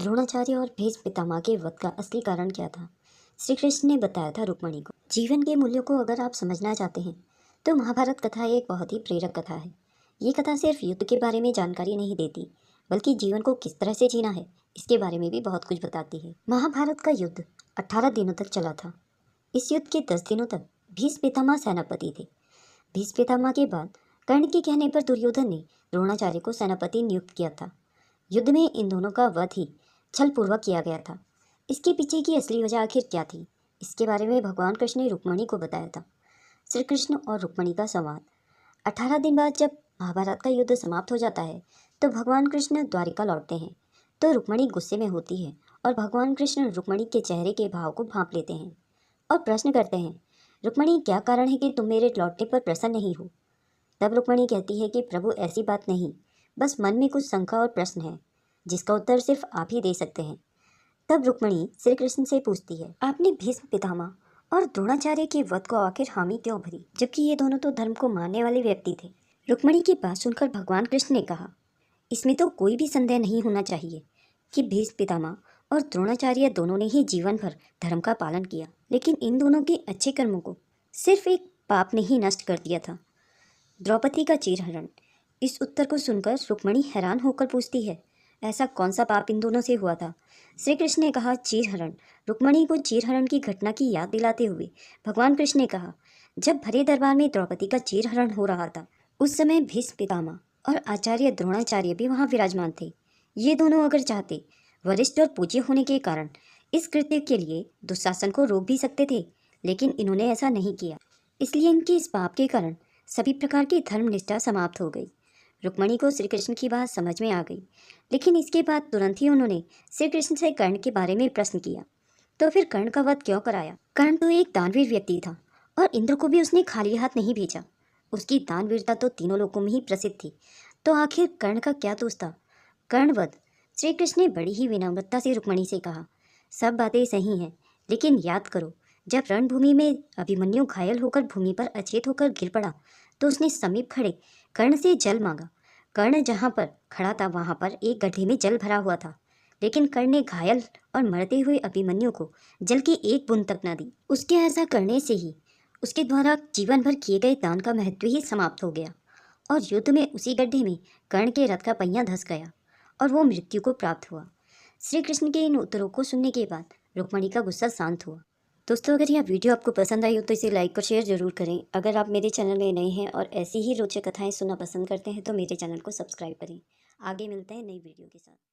द्रोणाचार्य और भीष्म पितामह के वध का असली कारण क्या था? श्री कृष्ण ने बताया था रुक्मणी को। जीवन के मूल्यों को अगर आप समझना चाहते हैं तो महाभारत कथा एक बहुत ही प्रेरक कथा है। ये कथा सिर्फ युद्ध के बारे में जानकारी नहीं देती, बल्कि जीवन को किस तरह से जीना है इसके बारे में भी बहुत कुछ बताती है। महाभारत का युद्ध 18 दिनों तक चला था। इस युद्ध के 10 दिनों तक भीष्म पितामह सेनापति थे। भीष्म पितामह के बाद कर्ण के कहने पर दुर्योधन ने द्रोणाचार्य को सेनापति नियुक्त किया था। युद्ध में इन दोनों का वध ही छलपूर्वक किया गया था। इसके पीछे की असली वजह आखिर क्या थी, इसके बारे में भगवान कृष्ण ने रुक्मणी को बताया था। श्री कृष्ण और रुक्मणी का संवाद। 18 दिन बाद जब महाभारत का युद्ध समाप्त हो जाता है तो भगवान कृष्ण द्वारिका लौटते हैं। तो रुक्मणी गुस्से में होती है और भगवान कृष्ण रुक्मणी के चेहरे के भाव को भांप लेते हैं और प्रश्न करते हैं, रुक्मणी क्या कारण है कि तुम मेरे लौटने पर प्रसन्न नहीं हो? तब रुक्मणी कहती है कि प्रभु ऐसी बात नहीं, बस मन में कुछ शंका और प्रश्न है जिसका उत्तर सिर्फ आप ही दे सकते हैं। तब रुक्मणी श्री कृष्ण से पूछती है, आपने भीष्म पितामह और द्रोणाचार्य के वध को आखिर हामी क्यों भरी, जबकि ये दोनों तो धर्म को मानने वाले व्यक्ति थे? रुक्मणी की बात सुनकर भगवान कृष्ण ने कहा, इसमें तो कोई भी संदेह नहीं होना चाहिए कि भीष्म पितामह और द्रोणाचार्य दोनों ने ही जीवन भर धर्म का पालन किया, लेकिन इन दोनों के अच्छे कर्मों को सिर्फ एक पाप ने ही नष्ट कर दिया था, द्रौपदी का चीरहरण। इस उत्तर को सुनकर रुक्मणी हैरान होकर पूछती है, ऐसा कौन सा पाप इन दोनों से हुआ था? श्री कृष्ण ने कहा, चीरहरण। रुक्मणी को चीरहरण की घटना की याद दिलाते हुए भगवान कृष्ण ने कहा, जब भरे दरबार में द्रौपदी का चीरहरण हो रहा था उस समय भीष्म पितामह और आचार्य द्रोणाचार्य भी वहाँ विराजमान थे। ये दोनों अगर चाहते वरिष्ठ और पूज्य होने के कारण इस कृत्य के लिए दुशासन को रोक भी सकते थे, लेकिन इन्होंने ऐसा नहीं किया। इसलिए इनके इस पाप के कारण सभी प्रकार की धर्मनिष्ठा समाप्त हो गई। रुक्मणी को श्री कृष्ण की बात समझ में आ गई, लेकिन इसके बाद तुरंत ही उन्होंने श्री कृष्ण से कर्ण के बारे में प्रश्न किया, तो फिर कर्ण का वध क्यों कराया? कर्ण तो एक दानवीर व्यक्ति था और इंद्र को भी उसने खाली हाथ नहीं भेजा। उसकी दानवीरता तो तीनों लोकों में ही प्रसिद्ध थी, तो आखिर कर्ण का क्या दोष था? कर्णवध। श्री कृष्ण ने बड़ी ही विनम्रता से रुक्मणी से कहा, सब बातें सही हैं, लेकिन याद करो, जब रणभूमि में अभिमन्यु घायल होकर भूमि पर अचेत होकर गिर पड़ा तो उसने समीप खड़े कर्ण से जल मांगा। कर्ण जहाँ पर खड़ा था वहाँ पर एक गड्ढे में जल भरा हुआ था, लेकिन कर्ण ने घायल और मरते हुए अभिमन्यु को जल की एक बूंद तक न दी। उसके ऐसा करने से ही उसके द्वारा जीवन भर किए गए दान का महत्व ही समाप्त हो गया और युद्ध में उसी गड्ढे में कर्ण के रथ का पहिया धंस गया और वो मृत्यु को प्राप्त हुआ। श्री कृष्ण के इन उत्तरों को सुनने के बाद रुक्मणी का गुस्सा शांत हुआ। दोस्तों, अगर यह वीडियो आपको पसंद आई हो तो इसे लाइक और शेयर जरूर करें। अगर आप मेरे चैनल में नए हैं और ऐसी ही रोचक कथाएं सुनना पसंद करते हैं तो मेरे चैनल को सब्सक्राइब करें। आगे मिलते हैं नई वीडियो के साथ।